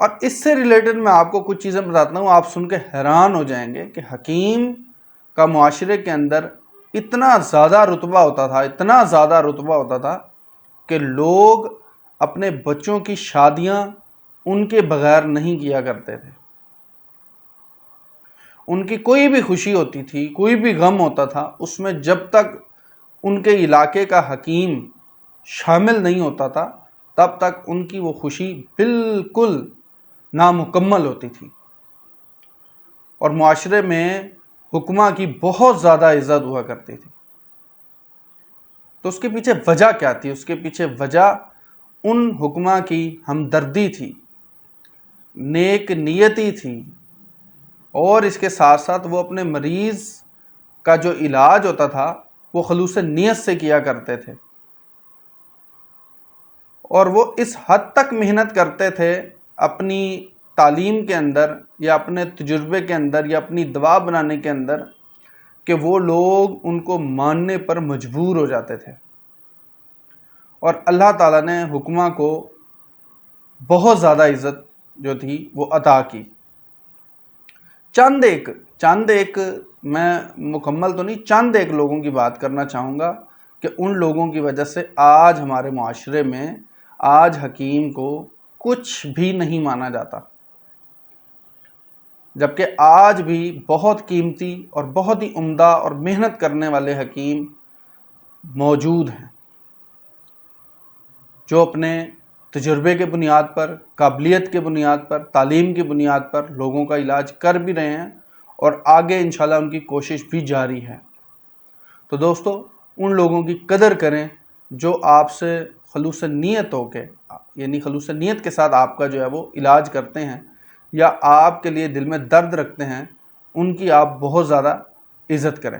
اور اس سے ریلیٹڈ میں آپ کو کچھ چیزیں بتاتا ہوں، آپ سن کے حیران ہو جائیں گے کہ حکیم کا معاشرے کے اندر اتنا زیادہ رتبہ ہوتا تھا کہ لوگ اپنے بچوں کی شادیاں ان کے بغیر نہیں کیا کرتے تھے۔ ان کی کوئی بھی خوشی ہوتی تھی، کوئی بھی غم ہوتا تھا، اس میں جب تک ان کے علاقے کا حکیم شامل نہیں ہوتا تھا تب تک ان کی وہ خوشی بالکل نامکمل ہوتی تھی۔ اور معاشرے میں حکماں کی بہت زیادہ عزت ہوا کرتی تھی۔ تو اس کے پیچھے وجہ کیا تھی؟ اس کے پیچھے وجہ ان حکماں کی ہمدردی تھی، نیک نیتی تھی، اور اس کے ساتھ ساتھ وہ اپنے مریض کا جو علاج ہوتا تھا وہ خلوص نیت سے کیا کرتے تھے، اور وہ اس حد تک محنت کرتے تھے اپنی تعلیم کے اندر یا اپنے تجربے کے اندر یا اپنی دوا بنانے کے اندر کہ وہ لوگ ان کو ماننے پر مجبور ہو جاتے تھے۔ اور اللہ تعالیٰ نے حکماں کو بہت زیادہ عزت جو تھی وہ عطا کی۔ چند ایک میں مکمل تو نہیں، چند ایک لوگوں کی بات کرنا چاہوں گا کہ ان لوگوں کی وجہ سے آج ہمارے معاشرے میں آج حکیم کو کچھ بھی نہیں مانا جاتا، جبکہ آج بھی بہت قیمتی اور بہت ہی عمدہ اور محنت کرنے والے حکیم موجود ہیں، جو اپنے تجربے کے بنیاد پر، قابلیت کے بنیاد پر، تعلیم کی بنیاد پر لوگوں کا علاج کر بھی رہے ہیں، اور آگے انشاءاللہ ان کی کوشش بھی جاری ہے۔ تو دوستو، ان لوگوں کی قدر کریں جو آپ سے خلوص نیت ہو کے، یعنی خلوص نیت کے ساتھ آپ کا جو ہے وہ علاج کرتے ہیں یا آپ کے لیے دل میں درد رکھتے ہیں، ان کی آپ بہت زیادہ عزت کریں۔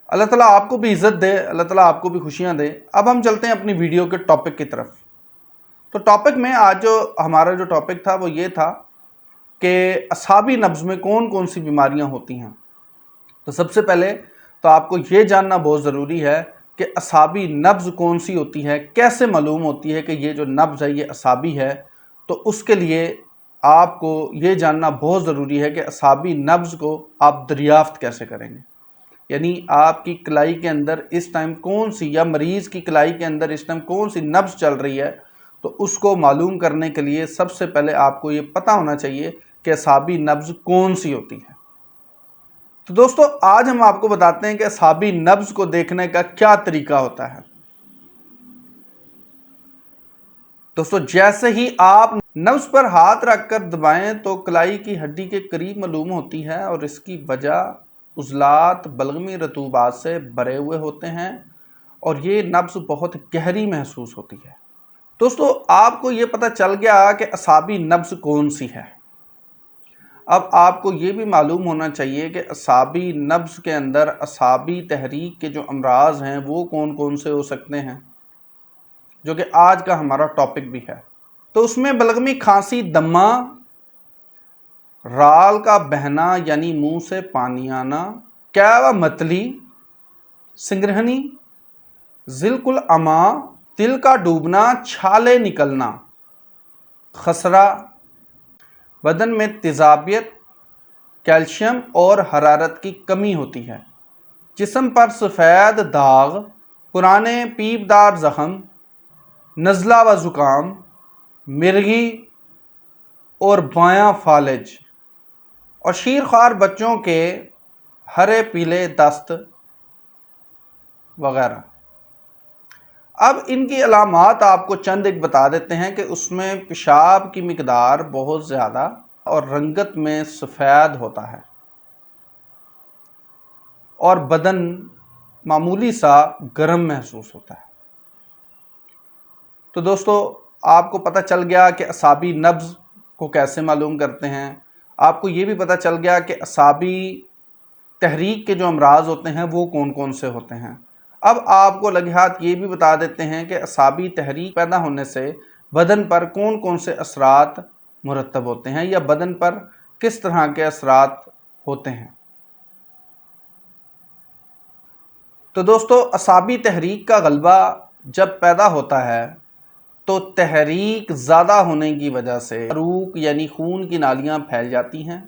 اللہ تعالیٰ آپ کو بھی عزت دے، اللہ تعالیٰ آپ کو بھی خوشیاں دے۔ اب ہم چلتے ہیں اپنی ویڈیو کے ٹاپک کی طرف۔ تو ٹاپک میں آج جو ہمارا جو ٹاپک تھا وہ یہ تھا کہ اعصابی نبض میں کون کون سی بیماریاں ہوتی ہیں۔ تو سب سے پہلے تو آپ کو یہ جاننا بہت ضروری ہے کہ اعصابی نبض کون سی ہوتی ہے، کیسے معلوم ہوتی ہے کہ یہ جو نبض ہے یہ اعصابی ہے۔ تو اس کے لیے آپ کو یہ جاننا بہت ضروری ہے کہ اعصابی نبض کو آپ دریافت کیسے کریں گے، یعنی آپ کی کلائی کے اندر اس ٹائم کون سی، یا مریض کی کلائی کے اندر اس ٹائم کون سی نبض چل رہی ہے۔ تو اس کو معلوم کرنے کے لیے سب سے پہلے آپ کو یہ پتہ ہونا چاہیے کہ اعصابی نبض کون سی ہوتی ہے۔ تو دوستو، آج ہم آپ کو بتاتے ہیں کہ اعصابی نبض کو دیکھنے کا کیا طریقہ ہوتا ہے۔ دوستو، جیسے ہی آپ نبض پر ہاتھ رکھ کر دبائیں تو کلائی کی ہڈی کے قریب معلوم ہوتی ہے، اور اس کی وجہ عضلات بلغمی رطوبات سے بھرے ہوئے ہوتے ہیں، اور یہ نبض بہت گہری محسوس ہوتی ہے۔ دوستو، آپ کو یہ پتہ چل گیا کہ اعصابی نبض کون سی ہے۔ اب آپ کو یہ بھی معلوم ہونا چاہیے کہ اعصابی نبض کے اندر اعصابی تحریک کے جو امراض ہیں وہ کون کون سے ہو سکتے ہیں، جو کہ آج کا ہمارا ٹاپک بھی ہے۔ تو اس میں بلغمی کھانسی، دمہ، رال کا بہنا یعنی منہ سے پانی آنا، کیوا متلی، سنگرہنی، ذلک العما، دل کا ڈوبنا، چھالے نکلنا، خسرہ، بدن میں تیزابیت، کیلشیم اور حرارت کی کمی ہوتی ہے، جسم پر سفید داغ، پرانے پیپ دار زخم، نزلہ و زکام، مرگی اور بایاں فالج، اور شیرخوار بچوں کے ہرے پیلے دست وغیرہ۔ اب ان کی علامات آپ کو چند ایک بتا دیتے ہیں کہ اس میں پیشاب کی مقدار بہت زیادہ اور رنگت میں سفید ہوتا ہے، اور بدن معمولی سا گرم محسوس ہوتا ہے۔ تو دوستو، آپ کو پتہ چل گیا کہ اعصابی نبض کو کیسے معلوم کرتے ہیں۔ آپ کو یہ بھی پتہ چل گیا کہ اعصابی تحریک کے جو امراض ہوتے ہیں وہ کون کون سے ہوتے ہیں۔ اب آپ کو لگہات یہ بھی بتا دیتے ہیں کہ اعصابی تحریک پیدا ہونے سے بدن پر کون کون سے اثرات مرتب ہوتے ہیں، یا بدن پر کس طرح کے اثرات ہوتے ہیں۔ تو دوستو، اعصابی تحریک کا غلبہ جب پیدا ہوتا ہے تو تحریک زیادہ ہونے کی وجہ سے عروق یعنی خون کی نالیاں پھیل جاتی ہیں،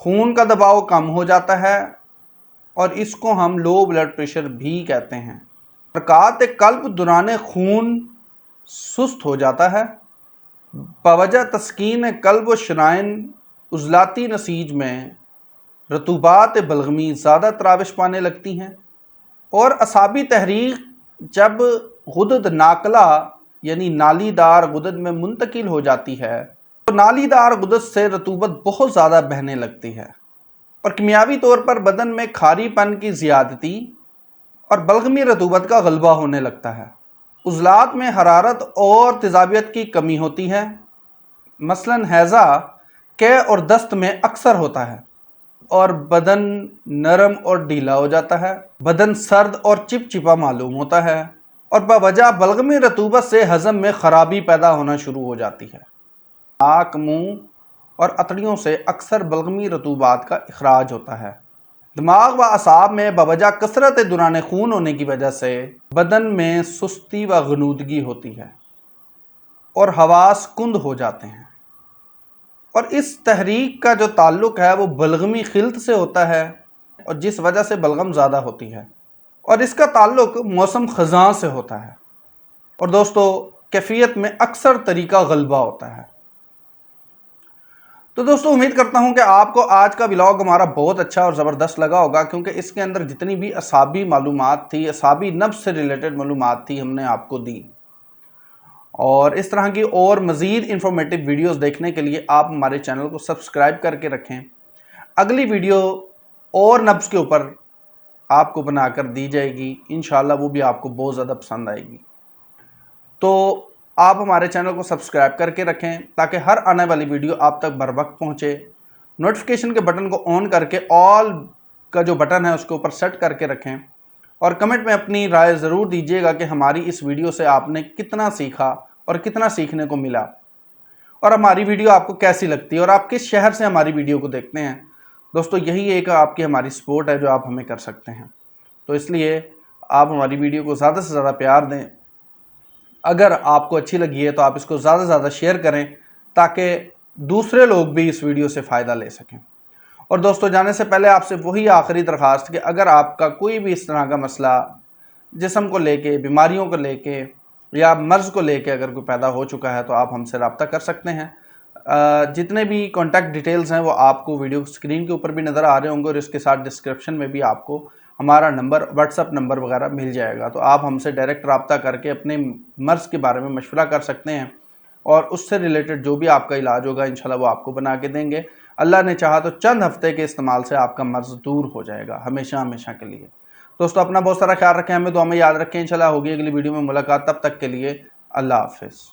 خون کا دباؤ کم ہو جاتا ہے اور اس کو ہم لو بلڈ پریشر بھی کہتے ہیں۔ حرکات قلب دوران خون سست ہو جاتا ہے، بوجہ تسکین قلب و شرائن عضلاتی نسیج میں رطوبات بلغمی زیادہ تراوش پانے لگتی ہیں، اور اعصابی تحریک جب غدد ناقلہ یعنی نالی دار غدد میں منتقل ہو جاتی ہے تو نالی دار غدد سے رطوبت بہت زیادہ بہنے لگتی ہے اور کیمیاوی طور پر بدن میں کھاری پن کی زیادتی اور بلغمی رطوبت کا غلبہ ہونے لگتا ہے۔ عضلات میں حرارت اور تیزابیت کی کمی ہوتی ہے، مثلاً ہیضہ قے اور دست میں اکثر ہوتا ہے، اور بدن نرم اور ڈھیلا ہو جاتا ہے، بدن سرد اور چپچپا معلوم ہوتا ہے، اور بوجہ بلغمی رطوبت سے ہضم میں خرابی پیدا ہونا شروع ہو جاتی ہے۔ ناک، منہ اور اتڑیوں سے اکثر بلغمی رطوبات کا اخراج ہوتا ہے۔ دماغ و اعصاب میں بوجہ کثرت دوران خون ہونے کی وجہ سے بدن میں سستی و غنودگی ہوتی ہے اور حواس کند ہو جاتے ہیں، اور اس تحریک کا جو تعلق ہے وہ بلغمی خلط سے ہوتا ہے، اور جس وجہ سے بلغم زیادہ ہوتی ہے، اور اس کا تعلق موسم خزاں سے ہوتا ہے، اور دوستو کیفیت میں اکثر طریقہ غلبہ ہوتا ہے۔ تو دوستو امید کرتا ہوں کہ آپ کو آج کا ولاگ ہمارا بہت اچھا اور زبردست لگا ہوگا، کیونکہ اس کے اندر جتنی بھی اعصابی معلومات تھی، اعصابی نبض سے ریلیٹڈ معلومات تھی، ہم نے آپ کو دی، اور اس طرح کی اور مزید انفارمیٹیو ویڈیوز دیکھنے کے لیے آپ ہمارے چینل کو سبسکرائب کر کے رکھیں۔ اگلی ویڈیو اور نبض کے اوپر آپ کو بنا کر دی جائے گی، انشاءاللہ وہ بھی آپ کو بہت زیادہ پسند آئے گی۔ تو آپ ہمارے چینل کو سبسکرائب کر کے رکھیں تاکہ ہر آنے والی ویڈیو آپ تک بر وقت پہنچے۔ نوٹیفیکیشن کے بٹن کو آن کر کے آل کا جو بٹن ہے اس کے اوپر سیٹ کر کے رکھیں، اور کمنٹ میں اپنی رائے ضرور دیجیے گا کہ ہماری اس ویڈیو سے آپ نے کتنا سیکھا اور کتنا سیکھنے کو ملا، اور ہماری ویڈیو آپ کو کیسی لگتی ہے، اور آپ کس شہر سے ہماری ویڈیو کو دیکھتے ہیں۔ دوستو یہی ایک آپ کی ہماری سپورٹ ہے جو آپ ہمیں کر سکتے ہیں، تو اس لیے آپ ہماری ویڈیو کو زیادہ سے زیادہ پیار دیں۔ اگر آپ کو اچھی لگی ہے تو آپ اس کو زیادہ سے زیادہ شیئر کریں تاکہ دوسرے لوگ بھی اس ویڈیو سے فائدہ لے سکیں۔ اور دوستو جانے سے پہلے آپ سے وہی آخری درخواست کہ اگر آپ کا کوئی بھی اس طرح کا مسئلہ جسم کو لے کے، بیماریوں کو لے کے یا مرض کو لے کے اگر کوئی پیدا ہو چکا ہے تو آپ ہم سے رابطہ کر سکتے ہیں۔ جتنے بھی کانٹیکٹ ڈیٹیلز ہیں وہ آپ کو ویڈیو اسکرین کے اوپر بھی نظر آ رہے ہوں گے، اور اس کے ساتھ ڈسکرپشن میں بھی آپ کو ہمارا نمبر، واٹس ایپ نمبر وغیرہ مل جائے گا، تو آپ ہم سے ڈائریکٹ رابطہ کر کے اپنے مرض کے بارے میں مشورہ کر سکتے ہیں، اور اس سے ریلیٹڈ جو بھی آپ کا علاج ہوگا انشاءاللہ وہ آپ کو بنا کے دیں گے۔ اللہ نے چاہا تو چند ہفتے کے استعمال سے آپ کا مرض دور ہو جائے گا ہمیشہ ہمیشہ کے لیے۔ دوستو اپنا بہت سارا خیال رکھیں، ہمیں دعا میں یاد رکھیں، انشاءاللہ ہوگی اگلی ویڈیو میں ملاقات، تب تک کے لیے اللہ حافظ۔